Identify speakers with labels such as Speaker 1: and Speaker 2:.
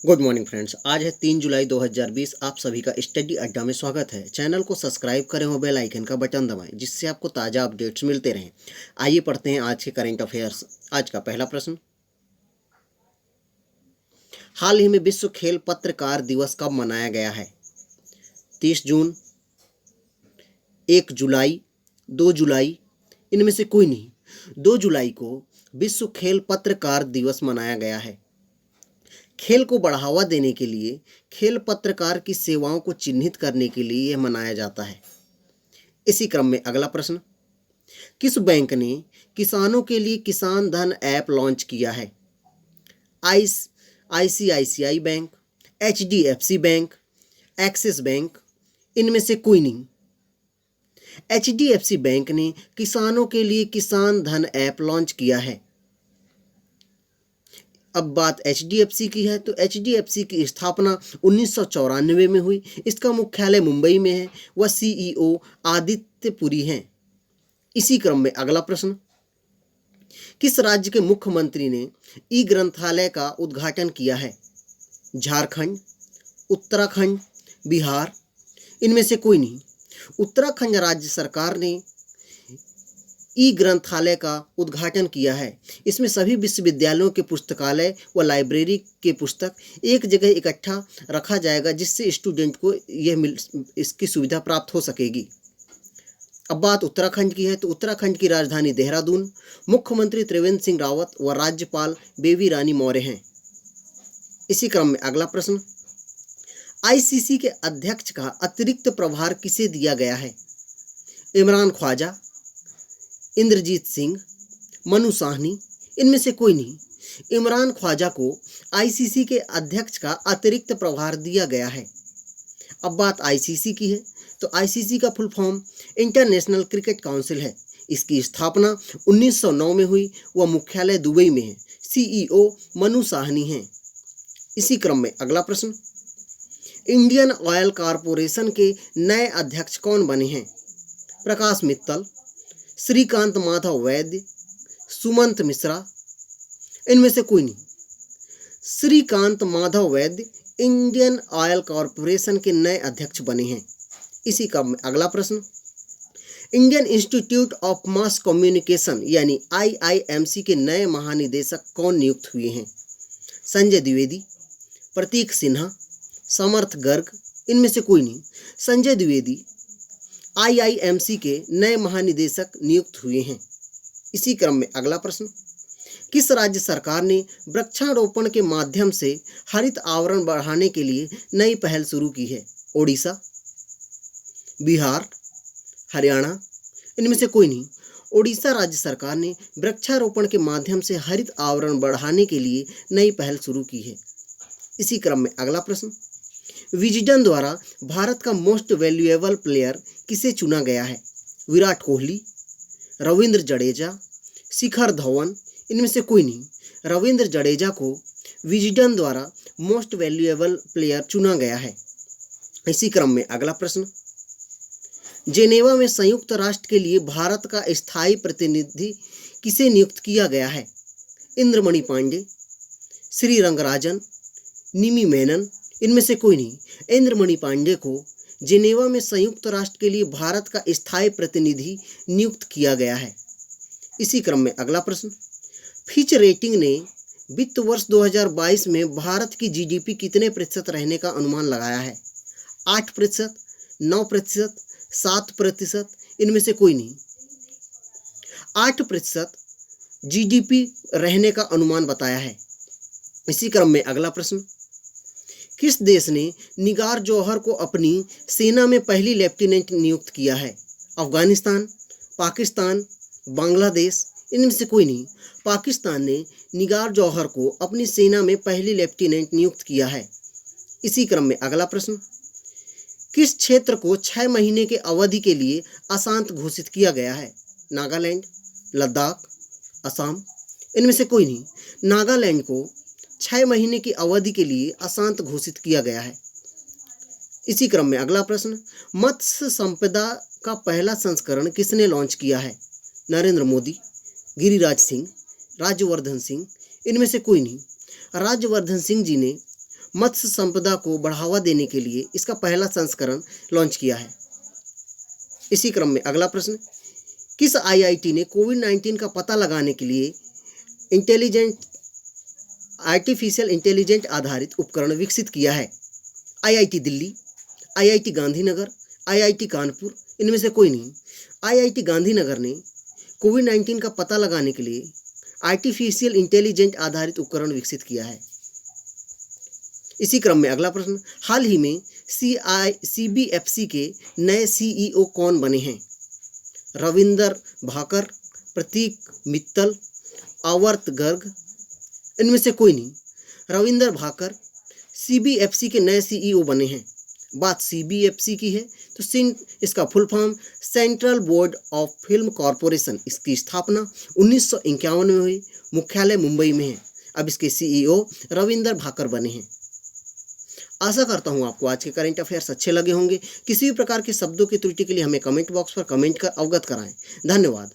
Speaker 1: Good morning friends. आज है 3 जुलाई 2020। आप सभी का स्टडी अड्डा में स्वागत है। चैनल को सब्सक्राइब करें और बेल आइकन का बटन दबाएं जिससे आपको ताज़ा अपडेट्स मिलते रहें। आइए पढ़ते हैं आज के करंट अफेयर्स। आज का पहला प्रश्न, हाल ही में विश्व खेल पत्रकार दिवस कब मनाया गया है? 30 जून, 1 जुलाई, 2 जुलाई, इनमें से कोई नहीं। 2 जुलाई को विश्व खेल पत्रकार दिवस मनाया गया है। खेल को बढ़ावा देने के लिए, खेल पत्रकार की सेवाओं को चिन्हित करने के लिए यह मनाया जाता है। इसी क्रम में अगला प्रश्न, किस बैंक ने किसानों के लिए किसान धन ऐप लॉन्च किया है? ICICI bank, HDFC bank, axis bank, इनमें से कोई नहीं। एचडीएफसी बैंक ने किसानों के लिए किसान धन ऐप लॉन्च किया है। अब बात एचडीएफसी की है तो एचडीएफसी की स्थापना 1994 में हुई। इसका मुख्यालय मुंबई में है। वह सीईओ आदित्य पुरी हैं। इसी क्रम में अगला प्रश्न, किस राज्य के मुख्यमंत्री ने ई ग्रंथालय का उद्घाटन किया है? झारखंड, उत्तराखंड, बिहार, इनमें से कोई नहीं। उत्तराखंड राज्य सरकार ने ई ग्रंथालय का उद्घाटन किया है। इसमें सभी विश्वविद्यालयों के पुस्तकालय व लाइब्रेरी के पुस्तक एक जगह इकट्ठा रखा जाएगा जिससे स्टूडेंट को इसकी सुविधा प्राप्त हो सकेगी। अब बात उत्तराखंड की है तो उत्तराखंड की राजधानी देहरादून, मुख्यमंत्री त्रिवेंद्र सिंह रावत व राज्यपाल बेबी रानी मौर्य हैं। इसी क्रम में अगला प्रश्न, आईसीसी के अध्यक्ष का अतिरिक्त प्रभार किसे दिया गया है? इमरान ख्वाजा, इंद्रजीत सिंह, मनु साहनी, इनमें से कोई नहीं। इमरान ख्वाजा को आईसीसी के अध्यक्ष का अतिरिक्त प्रभार दिया गया है। अब बात आईसीसी की है तो आईसीसी का full form international cricket council है। इसकी स्थापना 1909 में हुई। वह मुख्यालय दुबई में है। सीईओ मनु साहनी हैं। इसी क्रम में अगला प्रश्न, इंडियन ऑयल कॉरपोरेशन के नए अध्यक्ष कौन बने हैं? प्रकाश मित्तल, श्रीकांत माधव वैद्य, सुमंत मिश्रा, इनमें से कोई नहीं। श्रीकांत माधव वैद्य इंडियन ऑयल कॉरपोरेशन के नए अध्यक्ष बने हैं। इसी का अगला प्रश्न, Indian institute of mass communication यानी आईआईएमसी के नए महानिदेशक कौन नियुक्त हुए हैं? संजय द्विवेदी, प्रतीक सिन्हा, समर्थ गर्ग, इनमें से कोई नहीं। संजय द्विवेदी आईआईएमसी के नए महानिदेशक नियुक्त हुए हैं। इसी क्रम में अगला प्रश्न, किस राज्य सरकार ने वृक्षारोपण के माध्यम से हरित आवरण बढ़ाने के लिए नई पहल शुरू की है? ओडिशा, बिहार, हरियाणा, इनमें से कोई नहीं। ओडिशा राज्य सरकार ने वृक्षारोपण के माध्यम से हरित आवरण बढ़ाने के लिए नई पहल शुरू की है। इसी क्रम में अगला प्रश्न, विजडन द्वारा भारत का मोस्ट वैल्यूएबल प्लेयर किसे चुना गया है? विराट कोहली, रविंद्र जडेजा, शिखर धवन, इनमें से कोई नहीं। रविंद्र जडेजा को विजडन द्वारा मोस्ट वैल्यूएबल प्लेयर चुना गया है। इसी क्रम में अगला प्रश्न, जेनेवा में संयुक्त राष्ट्र के लिए भारत का स्थायी प्रतिनिधि किसे नियुक्त किया गया है? इंद्रमणि पांडे, श्री रंगराजन, निमी मेनन, इनमें से कोई नहीं। इंद्रमणि पांडे को जिनेवा में संयुक्त राष्ट्र के लिए भारत का स्थायी प्रतिनिधि नियुक्त किया गया है। इसी क्रम में अगला प्रश्न, फिच रेटिंग ने वित्त वर्ष 2022 में भारत की जीडीपी कितने प्रतिशत रहने का अनुमान लगाया है? 8%, 9%, 7%, इनमें से कोई नहीं। 8% जीडीपी रहने का अनुमान बताया है। इसी क्रम में अगला प्रश्न, किस देश ने निगार जौहर को अपनी सेना में पहली लेफ्टिनेंट नियुक्त किया है? अफगानिस्तान, पाकिस्तान, बांग्लादेश, इनमें से कोई नहीं। पाकिस्तान ने निगार जौहर को अपनी सेना में पहली लेफ्टिनेंट नियुक्त किया है। इसी क्रम में अगला प्रश्न, किस क्षेत्र को 6 महीने के अवधि के लिए अशांत घोषित किया गया है? नागालैंड, लद्दाख, असम, इनमें से कोई नहीं। नागालैंड को 6 महीने की अवधि के लिए अशांत घोषित किया गया है। इसी क्रम में अगला प्रश्न, मत्स्य संपदा का पहला संस्करण किसने लॉन्च किया है? नरेंद्र मोदी, गिरिराज सिंह, राज्यवर्धन सिंह, इनमें से कोई नहीं। राज्यवर्धन सिंह जी ने मत्स्य संपदा को बढ़ावा देने के लिए इसका पहला संस्करण लॉन्च किया है। इसी क्रम में अगला प्रश्न, किस आईआईटी ने कोविड-19 का पता लगाने के लिए आर्टिफिशियल इंटेलिजेंट आधारित उपकरण विकसित किया है? IIT Delhi, IIT Gandhinagar, IIT Kanpur, इनमें से कोई नहीं। आईआईटी गांधीनगर ने कोविड-19 का पता लगाने के लिए आर्टिफिशियल इंटेलिजेंट आधारित उपकरण विकसित किया है। इसी क्रम में अगला प्रश्न, हाल ही में सीबीएफसी के नए सीईओ कौन बने हैं? रविंदर भाकर, प्रतीक मित्तल, आवर्त गर्ग, इनमें से कोई नहीं। रविंदर भाकर सीबीएफसी के नए सीईओ बने हैं। बात सीबीएफसी की है तो इसका full form central board of film corporation. इसकी स्थापना 1951 में हुई, मुख्यालय मुंबई में है। अब इसके सीईओ रविंदर भाकर बने हैं। आशा करता हूँ आपको आज के करंट अफेयर्स अच्छे लगे होंगे। किसी भी प्रकार के शब्दों की त्रुटि के लिए हमें कमेंट बॉक्स पर कमेंट कर अवगत कराएं। धन्यवाद।